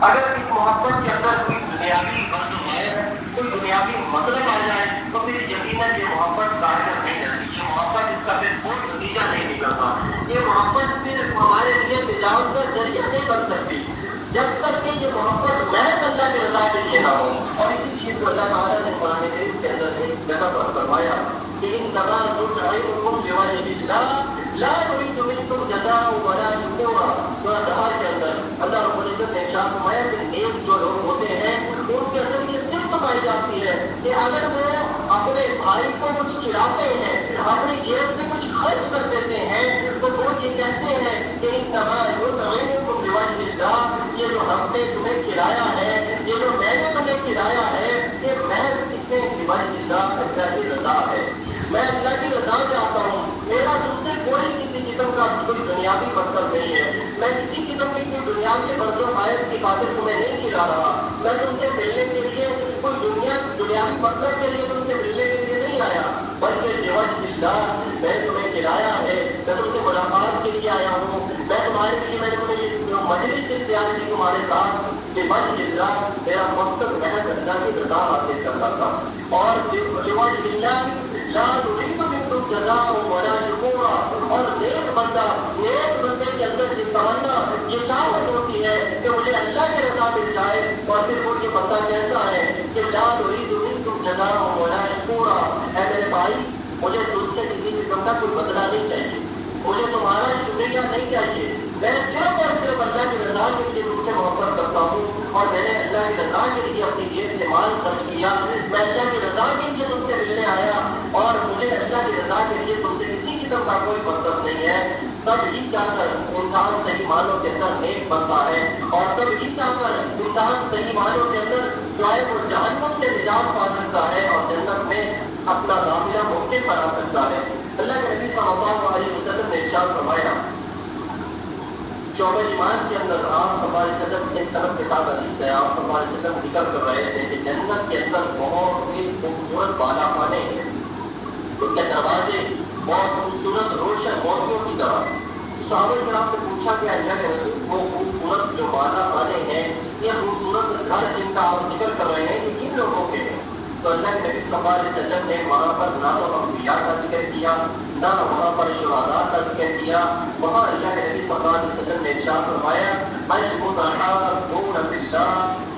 اگر اس محبت کے اندر کوئی دنیاوی مطلب ہے، کوئی دنیاوی مطلب آ جائے تو پھر یقیناً یہ محبت کامیاب نہیں رہتی، یہ محبت اس کا پھر کوئی نتیجہ نہیں نکلتا، یہ محبت پھر ہمارے لیے تجارت کا ذریعہ نہیں بن سکتی جب تک کہ یہ محبت محض اللہ کی رضا کے لیے نہ ہو۔ اور اسی چیز کو اللہ تعالیٰ نے قرآن کریم کے اندر ایک جگہ پر فرمایا کہ انما نطعمکم لوجه اللہ لا نريد منکم جزاء ولا شکورا۔ سورہ دہر کے اندر اللہ رب العزت نے ارشاد فرمایا کہ نیک جو لوگ ہوتے ہیں ان کے اندر یہ صرف پائی جاتی ہے کہ اگر وہ اپنے بھائی کو کچھ کھلاتے ہیں، اپنی جیب سے کچھ خرچ کر دیتے ہیں، تو وہ یہ کہتے ہیں کہ انما نطعمکم لوجه اللہ، یہ جو ہم نے تمہیں کھلایا ہے، یہ جو میں نے تمہیں کھلایا ہے، یہ محض اس میں لوجه اللہ، اللہ کی رضا ہے، میں اللہ کی رضا چاہتا ہوں، میرا تم سے کوئی کسی قسم کا کوئی دنیاوی مقصد نہیں ہے، میں کسی قسم کی کوئی دنیاوی غرض و خواہش کی خاطر تمہیں نہیں کھلا رہا، میں تم سے ملنے کے لیے کوئی دنیاوی مقصد کے لیے تم سے ملنے کے لیے نہیں آیا، بلکہ لوجه اللہ، میں تمہیں کھلایا ہے، میں تم سے ملاقات کے لیے آیا ہوں، میں تمہارے لیے میں نے تمہیں یہ مجلس اختیار کی تمہارے ساتھ، لوجه اللہ، میرا مقصد محض اللہ کی رضا حاصل کرنا تھا۔ اور لوجه اللہ لا نريد منکم جزاء ولا شکورا، اور نیک بندے کے اندر یہ تمنا، یہ چاہت ہوتی ہے کہ مجھے اللہ کی رضا مل جائے، اور پھر وہ یہ بندہ کہتا ہے کہ لا نريد منکم جزاء ولا شکورا، اے میرے بھائی مجھے تم سے کسی قسم کا کوئی بدلہ نہیں چاہیے، مجھے تمہارا شکریہ نہیں چاہیے، میں صرف اور صرف اللہ کی رضا کے لیے تم سے محبت کرتا ہوں، اور میں نے اللہ کی رضا کے لیے اپنی جیب سے مال خرچ کیا، میں اللہ کی رضا کے لیے تم سے ملنے آیا، اور مجھے اللہ کی رضا کے لیے تم سے کسی قسم کا کوئی مقصد نہیں ہے۔ تب ہی جا کر انسان صحیح معنوں کے اندر نیک بنتا ہے، اور تب ہی جا کر انسان صحیح معنوں کے اندر جو ہے وہ جہنم سے نجات پا سکتا ہے اور جنت میں اپنا داخلہ ممکن بنا سکتا ہے۔ اللہ کے نبی صلی اللہ علیہ وسلم نے ارشاد فرمایا شعبہ ایمان کے اندر، آپ صلی اللہ علیہ وسلم سے سبق کے ساتھ حدیث ہے، آپ صلی اللہ علیہ وسلم ذکر کر رہے تھے کہ جنت کے اندر بہت ہی خوبصورت بالا خانے ہیں، ان کے دروازے بہت خوبصورت روشن موتیوں کی طرح۔ صحابہ کرام سے پوچھا کہ اللہ کے رسول وہ خوبصورت جو بالا خانے ہیں، یہ خوبصورت گھر جن کا آپ ذکر کر رہے ہیں یہ کن لوگوں کے ہیں؟ تو اللہ کے نبی صلی اللہ علیہ وسلم نے وہاں پر نہ تو انبیاء کا ذکر کیا، نہ وہاں پر شہداء کا ذکر کیا، وہاں اللہ کے نبی صلی اللہ علیہ وسلم نے ارشاد فرمایا المتحابون فی اللہ،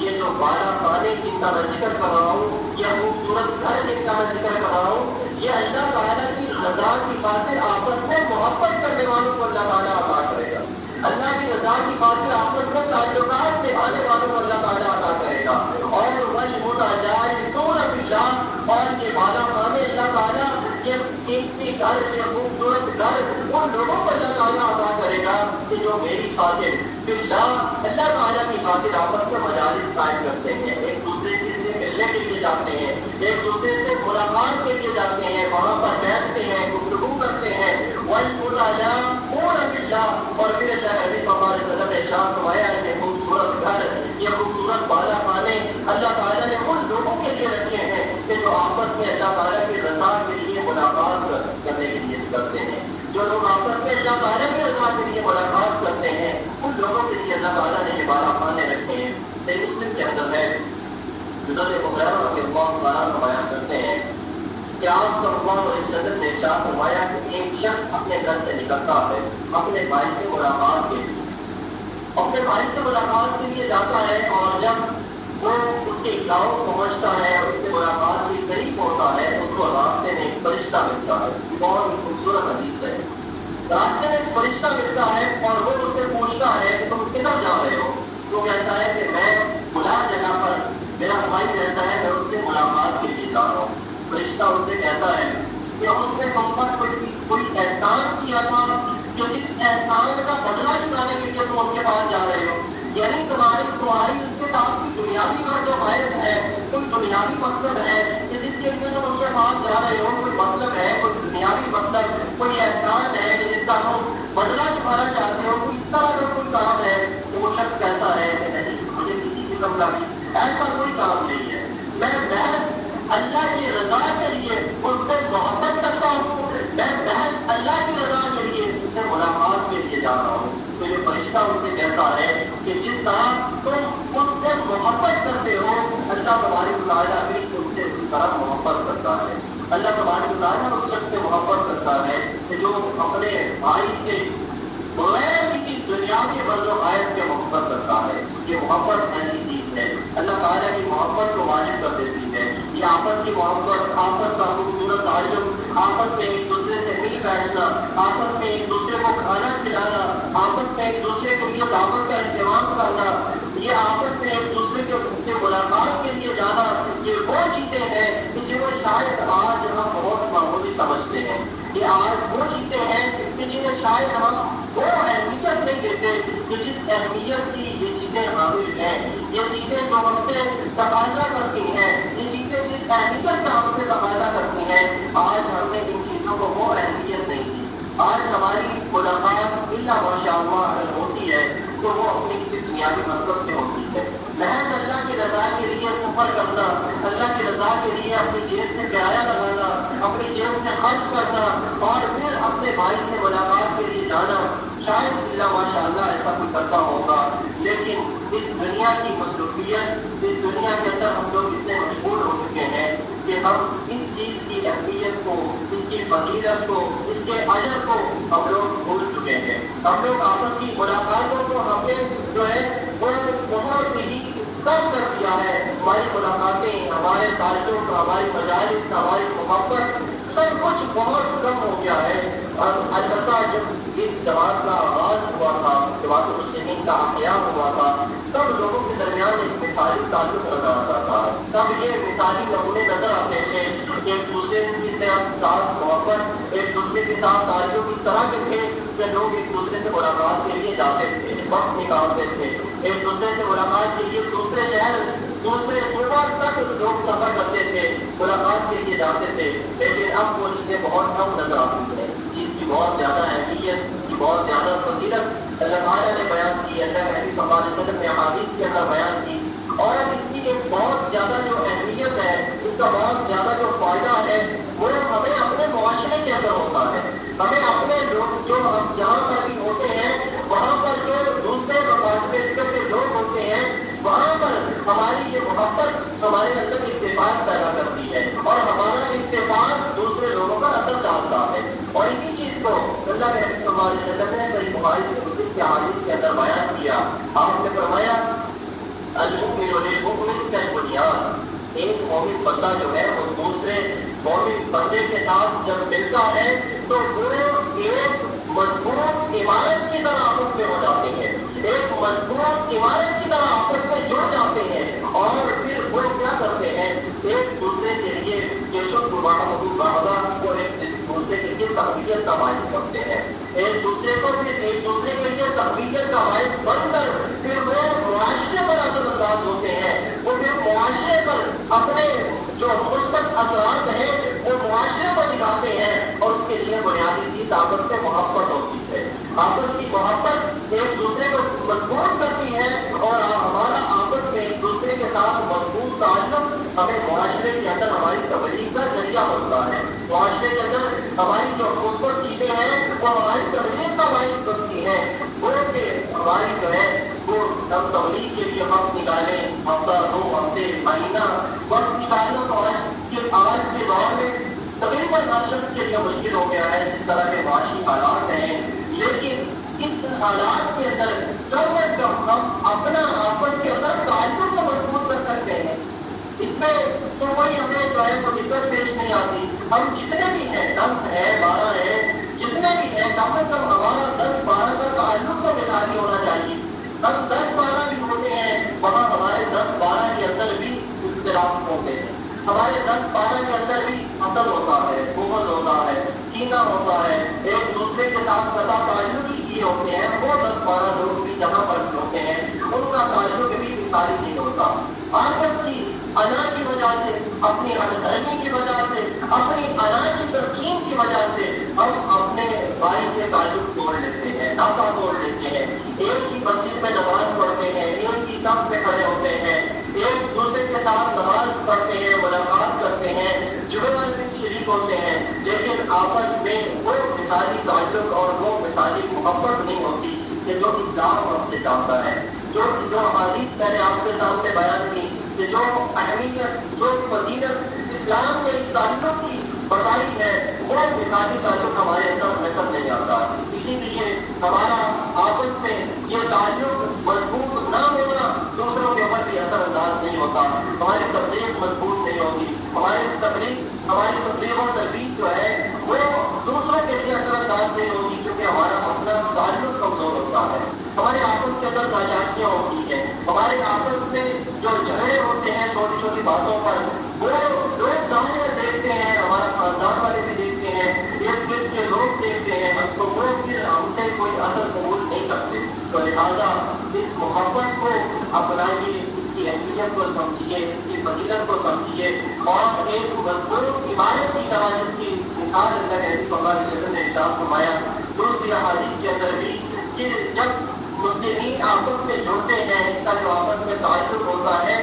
یہ جو بالا خانے جن کا میں ذکر کر رہا ہوں، یہ خوبصورت گھر جن کا میں ذکر کر رہا ہوں، یہ اللہ تعالیٰ کی رضا کی خاطر آپس میں محبت کرنے والوں کو اللہ تعالیٰ عطا کرے گا، اللہ کی رضا کی خاطر آپس میں تعلقات نبھانے والوں کو اللہ تعالیٰ عطا کرے گا۔ اور والمتجالسون فی اللہ، اور یہ بالا خانے اللہ تعالیٰ یہ قیمتی گھر، یہ خوبصورت گھر ان لوگوں کو اللہ تعالیٰ عطا کرے گا کہ جو میری خاطر فی اللہ، اللہ تعالیٰ کی خاطر آپس میں مجالس قائم کرتے ہیں، ایک دوسرے سے ملنے کے لیے جاتے ہیں، ایک دوسرے سے ملاقات کے لیے جاتے ہیں، وہاں پر بیٹھتے ہیں، گفتگو کرتے ہیں، والمتجالسون فی اللہ، اور پھر اللہ نبی صلی اللہ علیہ وسلم نے ارشاد فرمایا کہ خوبصورت گھر، یہ خوبصورت بالا خانے اللہ تعالیٰ نے ان لوگوں کے لیے رکھے ہیں کہ جو آپس میں اللہ تعالیٰ کی رضا کے لیے ملاقات کرنے کے لیے کرتے ہیں، جو لوگ آپس میں اللہ تعالیٰ کی رضا کے لیے ملاقات کرتے ہیں ان لوگوں کے لیے اللہ تعالیٰ نے یہ بالا خانے رکھے ہیں۔ صحیح مسلم کے اندر ہے حضرت ابو ہریرہ رضی اللہ تعالیٰ عنہ بیان کرتے ہیں کہ آپ صلی اللہ علیہ وسلم نے ارشاد فرمایا کہ ایک شخص اپنے گھر سے نکلتا ہے اپنے بھائی سے ملاقات کے لیے، اپنے بھائی سے ملاقات کے لیے جاتا ہے، اور جب وہ اس کے گاؤں پہنچتا ہے اور اس سے ملاقات کے قریب ہوتا ہے اس کو راستے میں ایک فرشتہ ملتا ہے، بہت ہی خوبصورت حدیث ہے، راستے میں ایک فرشتہ ملتا ہے اور وہ اس سے پوچھتا ہے کہ تم کدھر جا رہے ہو؟ وہ کہتا ہے کہ میں فلاں جگہ پر میرا بھائی رہتا ہے، میں اس سے ملاقات کے لیے جا رہا ہوں۔ فرشتہ اس سے کہتا ہے کہ اس نے تم پر کوئی احسان کیا تھا کہ جس احسان کا بدلہ چکانے کے لیے تم اس کے پاس جا رہے ہو، یعنی تمہاری اس کے ساتھ کوئی دنیاوی جو غائب ہے، کوئی دنیاوی مقصد ہے کہ جس کے لیے تم اس کے پاس جا رہے ہو، کوئی مطلب ہے، کوئی دنیاوی مطلب، کوئی احسان ہے کہ جس کا تم بدلہ چکانا چاہتے ہو، کوئی اس طرح کا کوئی کام ہے؟ تو وہ شخص کہتا ہے کہ نہیں، مجھے کسی قسم کا بھی ایسا کوئی کام نہیں ہے، میں محض اللہ کی رضا کے لیے اس سے محبت کرتا ہوں، میں محض اللہ کی رضا کے لیے اس سے ملاقات کے لیے جا رہا ہوں۔ تو یہ فرشتہ ان سے کہتا ہے کہ جس طرح تم تعالیٰ بھی ان سے اس طرح محبت کرتا ہے. اللہ تبارک و تعالیٰ اس شخص سے محبت کرتا ہے کہ جو اپنے بھائی سے بغیر کسی دنیاوی برد و غائب کے محبت کرتا ہے. یہ محبت ایسی چیز ہے اللہ تعالیٰ کی محبت کو واجب کر دیتی ہے. یہ آپس کی محبت، آپس کا خوبصورت تعلق، آپس میں ایک دوسرے سے مل بیٹھنا، آپس میں ایک دوسرے کو کھانا کھلانا، آپس میں ایک دوسرے کے لیے دعوت کا اہتمام کرنا، یہ آپس میں ایک دوسرے کے سے ملاقات کے لیے جانا، یہ وہ چیزیں ہیں کہ جنہیں شاید آج ہم بہت معمولی سمجھتے ہیں. یہ آج وہ چیزیں ہیں کہ جنہیں شاید ہم وہ اہمیت نہیں دیتے کہ جس اہمیت کی یہ چیزیں حامل ہیں. یہ چیزیں جو ہم سے تقاضا کرتی ہیں، یہ چیزیں جس اہمیت کا ہم سے تقاضا کرتی ہیں، آج ہم نے ان چیزوں کو وہ اہمیت نہیں دی. آج ہماری ملاقات اللہ ماشاء اللہ اگر ہوتی ہے تو وہ اپنی کسی دنیاوی مقصد سے ہوتی ہے. محض اللہ کی رضا کے لیے سفر کرنا، اللہ کی رضا کے لیے اپنی جیب سے کرایہ لگانا، اپنی جیب سے خرچ کرنا اور پھر اپنے بھائی سے ملاقات کے لیے جانا، شاید اللہ ماشاء اللہ ایسا کوئی کرتا ہوگا. لیکن اس دنیا کی مصروفیت، اس دنیا کے اندر ہم لوگ اتنے مشغول ہو چکے ہیں کہ ہم اس چیز کی اہمیت کو، اس کی فضیلت کو، اس کے اجر کو ہم لوگ بھول چکے ہیں. ہم لوگ آپس کی ملاقاتوں کو ہم نے جو ہے وہ بہت ہی کم کر دیا ہے. ہماری ملاقاتیں، ہمارے تعلق، ہماری مجالس، ہماری محبت سب کچھ بہت کم ہو گیا ہے. اور البتہ جب اس جماعت کا آغاز ہوا تھا، جماعت المسلمین کا احیاء ہوا تھا، تب لوگوں کے درمیان ایک مثالی تعلق نظر آتا تھا. تب یہ مثالی نمونے نظر آتے تھے. ایک دوسرے کے ساتھ محبت، ایک دوسرے کے ساتھ تعلق اس طرح کے تھے کہ لوگ ایک دوسرے سے ملاقات کے لیے جاتے تھے، وقت نکالتے تھے. ایک دوسرے سے ملاقات کے لیے دوسرے شہر، دوسرے صوبہ تک لوگ سفر کرتے تھے، ملاقات کے لیے جاتے تھے. لیکن اب وہ چیزیں بہت کم نظر آتی ہیں. اس کی بہت زیادہ اہمیت، اس کی بہت زیادہ فضیلت اللہ تعالیٰ نے بیان کی، اللہ نبی صلی اللہ علیہ وسلم نے احادیث کے اندر بیان کی. اور اس کی ایک بہت زیادہ جو اہمیت ہے، اس کا بہت زیادہ جو فائدہ ہے وہ ہمیں اپنے معاشرے کے اندر ہوتا ہے. ہمیں اپنے لوگ جو ہم جہاں پر بھی ہوتے ہیں وہاں پر جو دوسرے مقاصد کے لوگ ہوتے ہیں وہاں پر ہماری یہ محبت ہمارے اندر اتفاق پیدا کرتی ہے اور ہمارا اتفاق دوسرے لوگوں پر اثر ڈالتا ہے. اور اسی چیز کو اللہ کے نبی صلی اللہ علیہ وسلم نے صحیح بخاری سے مسلم کے حدیث کے اندر بیان کیا. آپ نے فرمایا المؤمن للمؤمن کالبنیان، ایک مومن بندہ جو ہے وہ دوسرے مومن بندے کے ساتھ جب ملتا ہے تو وہ ایک مضبوط عمارت کی طرح آپس میں ہو جاتے ہیں، ایک مضبوط عمارت کی طرح آپس میں جڑ جاتے ہیں. اور پھر وہ کیا کرتے ہیں، ایک دوسرے کے لیے اور ایک دوسرے کے لیے تقویت کا باعث کرتے ہیں. ایک دوسرے کو پھر ایک دوسرے کے لیے تقویت کا باعث بن کر پھر وہ معاشرے پر اثر انداز ہوتے ہیں. وہ پھر معاشرے پر اپنے جو مثبت اثرات ہیں وہ معاشرے پر دکھاتے ہیں. اور اس کے لیے بنیادی چیز آپس سے محبت ہوتی ہے. آپس کی محبت ایک دوسرے کو مضبوط کرتی ہے اور ہمارا آپس میں ایک دوسرے کے ساتھ مضبوط تعلق ہمیں معاشرے کے اندر ہماری تبلیغ کا ذریعہ بنتا ہے. معاشرے کے اندر ہماری جو مثبت چیزیں ہیں وہ ہماری تبلیغ کا باعث بنتی ہیں. وہ کہ ہماری جو ہے وہ ہم تبلیغ کے لیے وقت نکالیں، ہفتہ 2 ہفتے مہینہ وقت نکالنا تو آج کے دور میں تقریباً ہر شخص کے لیے مشکل ہو گیا ہے جس طرح کے معاشی حالات ہیں. لیکن اس حالات کے اندر کم از کم ہم اپنا آپس کے اندر تعلق کو مضبوط کر سکتے ہیں. اس میں تو کوئی ہمیں جو ہے وہ دقت پیش نہیں آتی. ہم جتنے بھی ہیں 10 ہے 12 ہے جتنے بھی ہیں کم از کم ہمارا 10-12 کا تعلق تو مثالی ہونا چاہیے. ہم 10-12 بھی ہوتے ہیں وہاں ہمارے 10-12 کے اندر بھی اختلاف ہوتے ہیں. ہمارے 10-12 کے اندر بھی حسد ہوتا ہے، بغض ہوتا ہے، کینہ ہوتا ہے. ایک دوسرے کے ساتھ قطع تعلق ہی کیے ہوتے ہیں. وہ 10-12 لوگ بھی جہاں پر ہوتے ہیں ان کا تعلق بھی مثالی نہیں ہوتا. آپس کی انا کی وجہ سے، اپنی ہمدردی کی وجہ سے، اپنی انا کی تسکین کی وجہ سے ہم اپنے بھائی سے تعلق توڑ لیتے ہیں، ناطہ توڑ لیتے ہیں. ایک ہی مسجد میں نماز پڑھتے ہیں، ایک ہی صف میں کھڑے ہوتے ہیں، ایک دوسرے کے ساتھ نماز پڑھتے ہیں، ملاقات کرتے ہیں، جمعے والے دن شریک ہوتے ہیں. لیکن آپس میں وہ مثالی تعلق اور وہ مثالی محبت نہیں ہوتی کہ جو اسلام ہم سے چاہتا ہے. جو حدیث میں نے آپ کے سامنے بیان کی کہ جو اہمیت جو فضیلت اسلام میں اس تعلق کی بتائی ہے وہ مثالی تعلق ہمارے اندر نظر نہیں آتا. اسی لیے ہمارا آپس میں یہ تعلق مضبوط نہ ہونا دوسروں کے اوپر بھی اثر انداز نہیں ہوتا. ہماری تبلیغ مضبوط نہیں ہوگی. ہماری تبلیغ و تربیت جو ہے وہ دوسروں کے لیے اثر انداز نہیں ہوگی کیونکہ ہمارا اپنا تعلق کمزور ہوتا ہے. ہمارے آپس کے اندر ناجائزیاں ہوتی ہیں. ہمارے آپس میں جو جھگڑے ہوتے ہیں چھوٹی چھوٹی باتوں پر وہ لوگ سامنے دیکھتے ہیں, ہمارا خاندان والے بھی دیکھتے ہیں, ارد گرد کے لوگ دیکھتے ہیں, تو وہ پھر ہم سے کوئی اثر قبول نہیں کرتے. تو لہٰذا اس محبت کو اپنائیے, اس کی اہمیت کو سمجھیے, اس کی فضیلت کو سمجھیے اور ایک مضبوط عبادت کی طرح جس کی مثال اللہ کے رسول اللہ علیہ وسلم نے ارشاد فرمایا دوسری احادیث کے اندر بھی کہ جب مسلمین آپس میں جڑتے ہیں اس کا جو آپس میں تعلق ہوتا ہے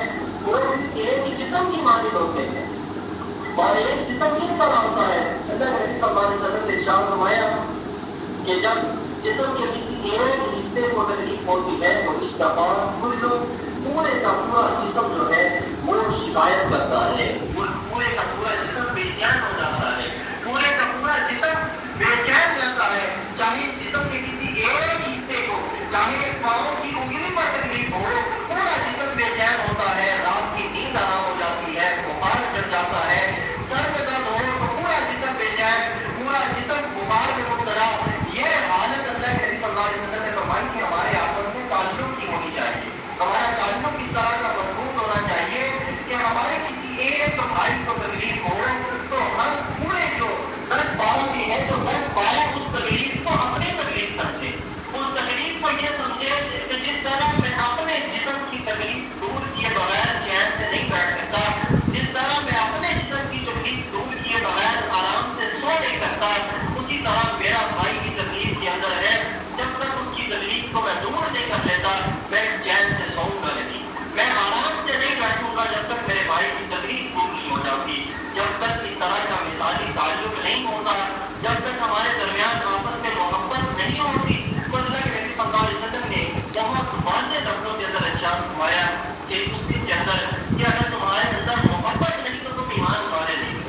وہ ایک جسم کی مانند ہوتے ہیں اور ایک جسم کس طرح ہوتا ہے. اللہ کے رسول صلی اللہ علیہ وسلم نے ارشاد فرمایا کہ جب جسم کے کسی ایک حصے کو تکلیف ہوتی ہے تو اس کا پورے کا پورا جسم جو ہے وہ شکایت کرتا ہے, پورے کا پورا جسم بے چین ہو جاتا ہے, پورے کا پورا جسم بے چین رہتا ہے. چاہے جسم کے کسی ایک حصے کو, چاہے پاؤں کی انگلی پر تکلیف ہو, پورا جسم بے چین ہوتا ہے, رات کی نیند آرام ہو جاتی ہے, بخار چڑھ جاتا ہے, سر میں درد ہو تو پورا جسم بے چین, پورا جسم بخار میں مبتلا. یہ حالت اللہ کے صلی اللہ علیہ وسلم نے فرمائی کہ ہمارے آپس میں تعلق کی ہونی چاہیے. ہمارا تعلق اس طرح کا مضبوط ہونا چاہیے کہ ہمارے کسی ایک بھائی کو تکلیف ہو تو ہم پورے جو 10 باؤں کے ہیں تو 10 باؤں اس تکلیف کو اپنی تکلیف سمجھے, اس تکلیف کو یہ سمجھے کہ جس طرح میں اپنے جسم کی تکلیف دور کیے بغیر چین سے نہیں بیٹھ سکتا, جس طرح میں اپنے جسم کی تکلیف دور کیے بغیر آرام سے سو نہیں سکتا, اسی طرح میرا بھائی کی تکلیف کے اندر ہے. جب تک اس کی تکلیف کو میں دور نہیں کر لیتا میں چین سے سوؤں گا نہیں, میں آرام سے نہیں بیٹھوں گا جب تک میرے بھائی کی تکلیف دور نہیں ہو جاتی. جب تک اس طرح کا مثالی تعلق نہیں ہوتا, جب تک ہمارے درمیان آپس میں محبت نہیں ہوتی, تو اللہ کے نبی صلی اللہ علیہ وسلم نے بہت واضح لفظوں کے اندر ارشاد فرمایا کہ مسلم کے اندر کہ اگر تمہارے اندر محبت نہیں تو تم ایمان والے نہیں,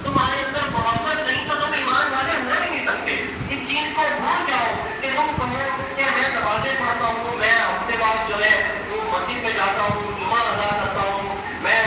تمہارے اندر محبت نہیں تو تم ایمان والے ہو نہیں سکتے. اس چیز کو بھول جاؤ کہ تم کہو کہ میں نمازیں پڑھتا ہوں, میں ہفتے بعد جو ہے وہ مسجد میں جاتا ہوں, جمعہ ادا کرتا ہوں, میں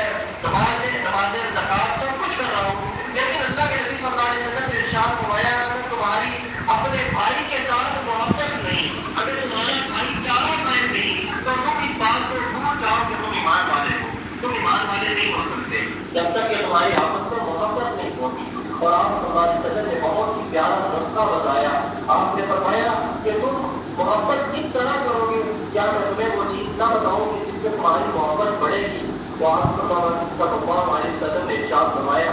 نمازیں زکات سب کچھ کر رہا ہوں, لیکن اللہ کے نبی صلی اللہ علیہ وسلم نے ارشاد فرمایا اگر تمہاری اپنے بھائی کے ساتھ محبت نہیں, اگر تمہارا بھائی چارہ قائم نہیں تو تم اس بات کو بھول جاؤ کہ تم ایمان والے ہو. تم ایمان والے نہیں ہو سکتے جب تک کہ تمہاری آپس میں محبت نہیں ہوگی. اور آپ صلی اللہ علیہ وسلم نے بہت ہی پیارا نسخہ بتایا. آپ نے فرمایا کہ تم محبت کس طرح کرو گے, کیا میں تمہیں وہ چیز نہ بتاؤں کہ جس سے تمہاری محبت بڑھے گی. تو آپ صلی اللہ علیہ وسلم نے ارشاد فرمایا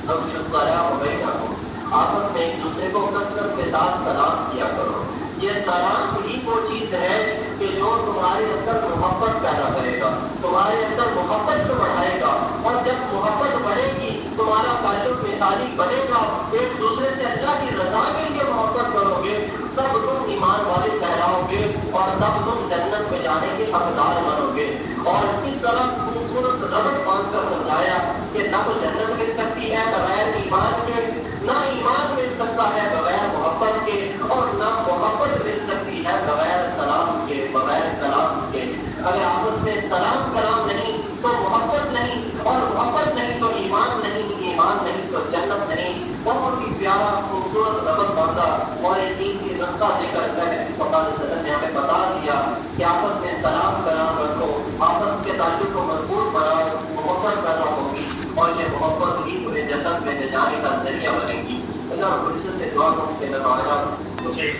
اب السلام بینکم, آپس میں ایک دوسرے کو کثرت کے ساتھ سلام کیا کرو. یہ سلام ہی وہ چیز ہے کہ جو تمہارے اندر محبت پیدا کرے گا, تمہارے اندر محبت کو بڑھائے گا, اور جب محبت بڑھے گی تمہارا تعلق مثالی بنے گا, ایک دوسرے سے اللہ کی رضا کے لیے محبت کرو گے, تب تم ایمان والے کہلاؤ گے اور تب تم جنت میں جانے کے حقدار بنو گے. اور اسی طرح خوبصورت ربط باندھ کر سمجھایا کہ نہ تو جنت مل سکتی ہے بغیر ایمان کے, نہ ایمان مل سکتا ہے بغیر محبت کے, اور نہ محبت مل سکتی ہے بغیر سلام کے, بغیر کلام کے. اگر آپس میں سلام کلام نہیں تو محبت نہیں, اور محبت نہیں تو ایمان نہیں, ایمان نہیں تو جنت نہیں. بہت ہی پیارا خوبصورت ربط باندھا اور ایک دین کی نسخہ دے کر اللہ کے صلی اللہ علیہ وسلم نے ہمیں بتا دیا کہ آپس میں سلام کلام رکھو, آپس کے تعلق کو مضبوط بناؤ, محبت پیدا ہوگی اور یہ محبت ہی تمہیں جنت میں لے جانے کا ذریعہ بنے گی. اللہ رب العزت سے دعا کروں کہ اللہ تعالیٰ مجھے